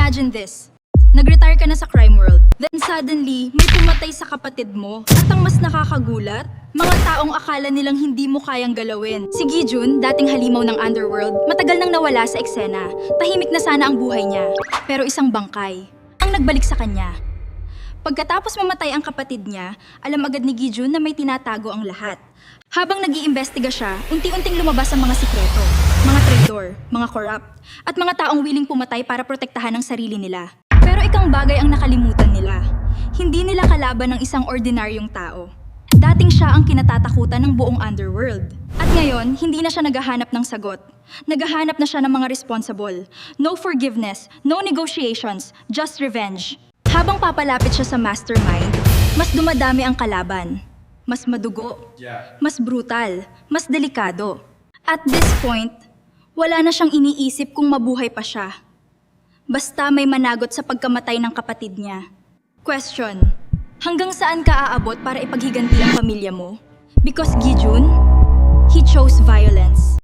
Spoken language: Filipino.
Imagine this. Nag-retire ka na sa crime world. Then suddenly, may pumatay sa kapatid mo. At ang mas nakakagulat, mga taong akala nilang hindi mo kayang galawin. Si Gi-jun, dating halimaw ng underworld, matagal nang nawala sa eksena. Tahimik na sana ang buhay niya. Pero isang bangkay ang nagbalik sa kanya. Pagkatapos mamatay ang kapatid niya, alam agad ni Gi-jun na may tinatago ang lahat. Habang nag-iimbestiga siya, unti-unting lumabas ang mga sikreto, mga traitor, mga corrupt, at mga taong willing pumatay para protektahan ang sarili nila. Pero ikang bagay ang nakalimutan nila. Hindi nila kalaban ng isang ordinaryong tao. Dating siya ang kinatatakutan ng buong underworld. At ngayon, hindi na siya naghahanap ng sagot. Naghahanap na siya ng mga responsible. No forgiveness, no negotiations, just revenge. Habang papalapit siya sa mastermind, mas dumadami ang kalaban. Mas madugo, mas brutal, mas delikado. At this point, wala na siyang iniisip kung mabuhay pa siya. Basta may managot sa pagkamatay ng kapatid niya. Question: hanggang saan ka aabot para ipaghiganti ang pamilya mo? Because Gi-jun, he chose violence.